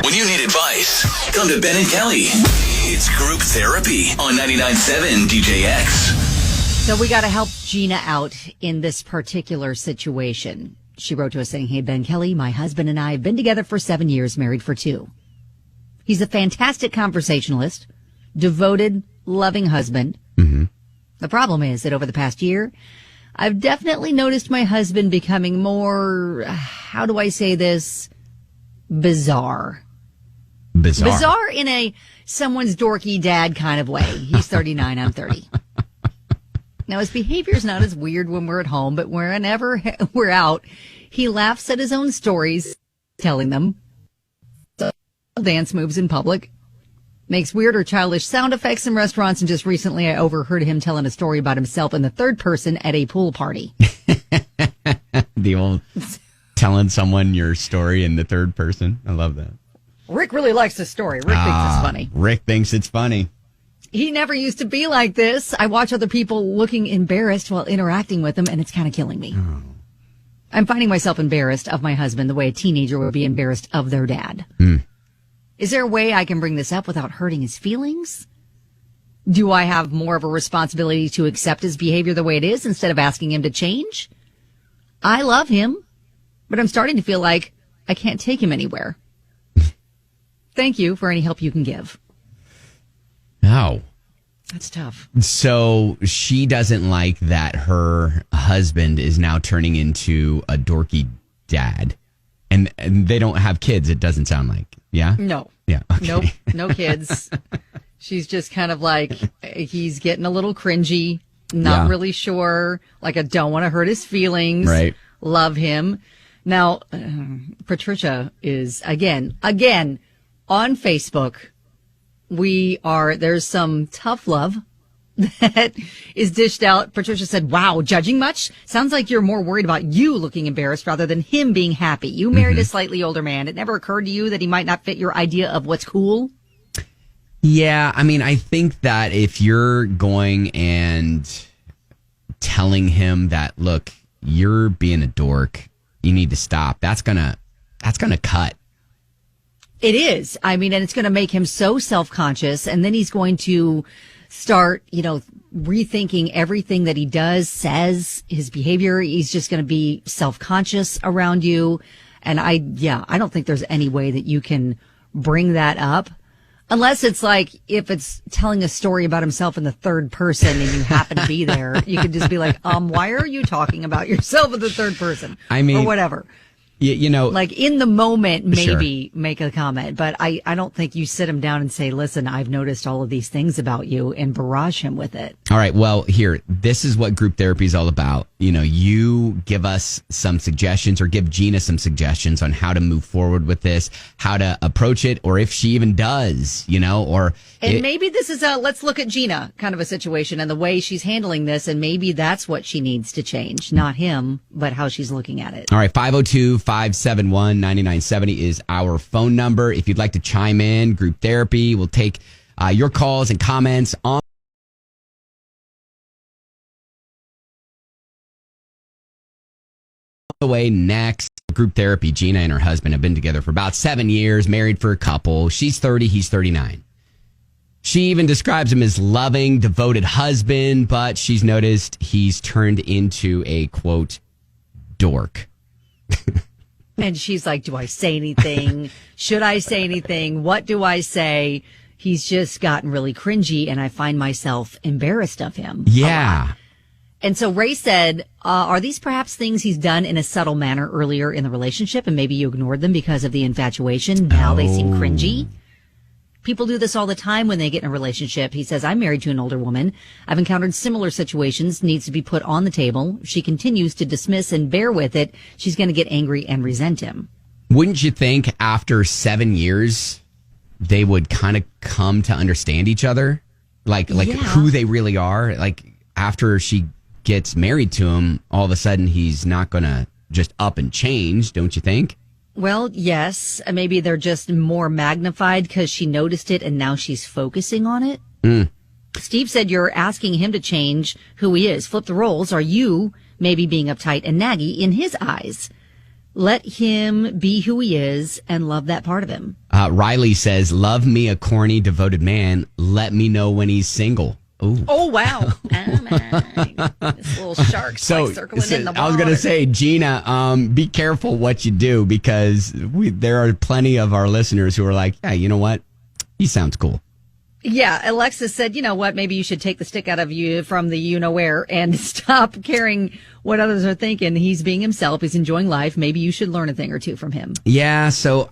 When you need advice, come to Ben and Kelly. It's group therapy on 99.7 DJX. So we got to help Geena out in this particular situation. She wrote to us saying, "Hey, Ben Kelly, my husband and I have been together for 7 years, married for 2. He's a fantastic conversationalist, devoted, loving husband. Mm-hmm. The problem is that over the past year, I've definitely noticed my husband becoming more, how do I say this, bizarre. Bizarre in a someone's dorky dad kind of way. He's 39, I'm 30. Now, his behavior is not as weird when we're at home, but whenever we're out, he laughs at his own stories, telling them, dance moves in public, makes weird or childish sound effects in restaurants, and just recently I overheard him telling a story about himself in the third person at a pool party." The old telling someone your story in the third person. I love that. Rick really likes this story. Rick thinks it's funny. Rick thinks it's funny. "He never used to be like this. I watch other people looking embarrassed while interacting with him, and it's kind of killing me. Oh. I'm finding myself embarrassed of my husband the way a teenager would be embarrassed of their dad. Is there a way I can bring this up without hurting his feelings? Do I have more of a responsibility to accept his behavior the way it is instead of asking him to change? I love him, but I'm starting to feel like I can't take him anywhere. Thank you for any help you can give." Oh. That's tough. So she doesn't like that her husband is now turning into a dorky dad. And they don't have kids, it doesn't sound like. Yeah? No. Yeah. Okay. Nope. No kids. She's just kind of like, he's getting a little cringy, not really sure. Like, I don't want to hurt his feelings. Right. Love him. Now, Patricia is, again, on Facebook. There's some tough love that is dished out. Patricia said, "Wow, judging much? Sounds like you're more worried about you looking embarrassed rather than him being happy. You married a slightly older man. It never occurred to you that he might not fit your idea of what's cool?" Yeah, I mean, I think that if you're going and telling him that, look, you're being a dork, you need to stop, that's gonna cut. It is. I mean, and it's going to make him so self-conscious, and then he's going to start, rethinking everything that he does, says, his behavior. He's just going to be self-conscious around you. And I don't think there's any way that you can bring that up. Unless it's like, if it's telling a story about himself in the third person and you happen to be there, you could just be like, why are you talking about yourself in the third person? I mean, or whatever. Like in the moment, maybe make a comment, but I don't think you sit him down and say, "Listen, I've noticed all of these things about you," and barrage him with it. All right. Well, here, this is what group therapy is all about. You give us some suggestions, or give Geena some suggestions on how to move forward with this, how to approach it, or if she even does, maybe this is let's look at Geena kind of a situation and the way she's handling this. And maybe that's what she needs to change. Not him, but how she's looking at it. All right. 502-571-9970 is our phone number. If you'd like to chime in, group therapy, we'll take your calls and comments on the way next. Group therapy. Geena and her husband have been together for about 7 years, married for a couple. She's 30, he's 39. She even describes him as loving, devoted husband, but she's noticed he's turned into a, quote, dork. And she's like, "Do I say anything? Should I say anything? What do I say?" He's just gotten really cringy, and I find myself embarrassed of him. Yeah. And so Ray said, are these perhaps things he's done in a subtle manner earlier in the relationship, and maybe you ignored them because of the infatuation? Now they seem cringy. People do this all the time when they get in a relationship. He says, "I'm married to an older woman. I've encountered similar situations, needs to be put on the table. She continues to dismiss and bear with it. She's going to get angry and resent him." Wouldn't you think after 7 years, they would kind of come to understand each other? Like who they really are? Like, after she gets married to him, all of a sudden he's not going to just up and change, don't you think? Well, yes. Maybe they're just more magnified because she noticed it and now she's focusing on it. Steve said you're asking him to change who he is. Flip the roles. Are you maybe being uptight and naggy in his eyes? Let him be who he is and love that part of him. Riley says, love me a corny, devoted man. Let me know when he's single. Ooh. Oh, wow. This little shark's circling in the water. I was going to say, Geena, be careful what you do, because there are plenty of our listeners who are like, yeah, you know what? He sounds cool. Yeah, Alexis said, you know what, maybe you should take the stick out of you from the you-know-where and stop caring what others are thinking. He's being himself. He's enjoying life. Maybe you should learn a thing or two from him. Yeah, so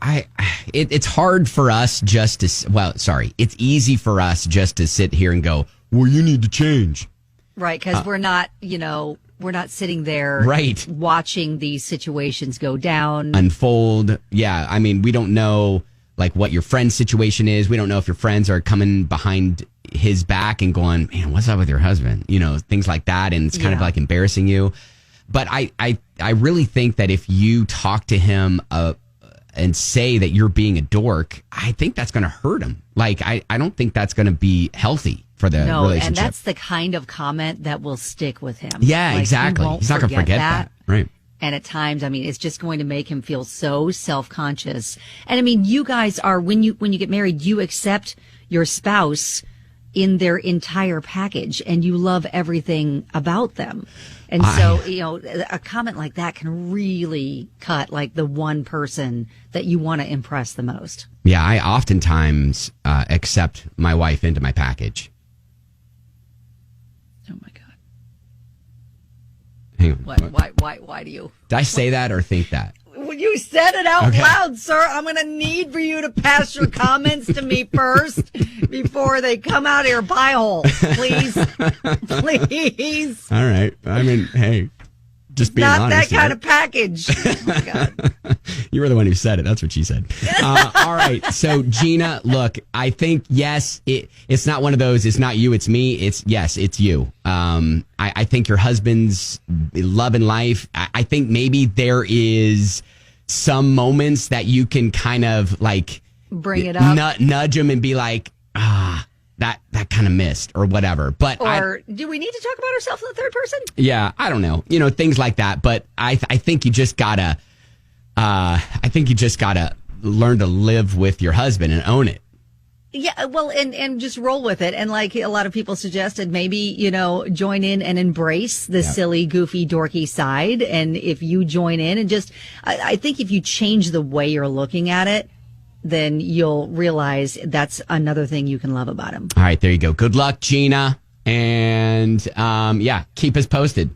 it's hard for us just to, it's easy for us just to sit here and go, well, you need to change. Right, because we're not sitting there right, watching these situations go down. Unfold. Yeah, I mean, we don't know like what your friend's situation is. We don't know if your friends are coming behind his back and going, man, what's up with your husband? You know, things like that. And it's kind of like embarrassing you. But I really think that if you talk to him and say that you're being a dork, I think that's going to hurt him. Like, I don't think that's going to be healthy for the relationship. And that's the kind of comment that will stick with him. Yeah, exactly. He's not going to forget that. Right. And at times, I mean, it's just going to make him feel so self-conscious. And I mean, you guys are, when you get married, you accept your spouse in their entire package and you love everything about them. And so, you know, a comment like that can really cut like the one person that you want to impress the most. Yeah, I oftentimes accept my wife into my package. Oh my God. Hang on. Why do you? Did I say that or think that? When you said it out loud, sir, I'm going to need for you to pass your comments to me first before they come out of your pie hole. Please. Please. All right. I mean, hey, just being not honest. Not that kind of package. Oh, my God. You were the one who said it. That's what she said. All right. So, Geena, look, I think, yes, it's not one of those, it's not you, it's me. It's you. I think your husband's love and life, I think maybe there is some moments that you can kind of like bring it up, nudge him and be like, that kind of missed or whatever. But do we need to talk about ourselves in the third person? Yeah, I don't know. You know, things like that. But I think you just gotta learn to live with your husband and own it. Yeah, well, and just roll with it. And like a lot of people suggested, maybe, you know, join in and embrace the silly, goofy, dorky side. And if you join in and just, I think if you change the way you're looking at it, then you'll realize that's another thing you can love about him. All right, there you go. Good luck, Geena. And keep us posted.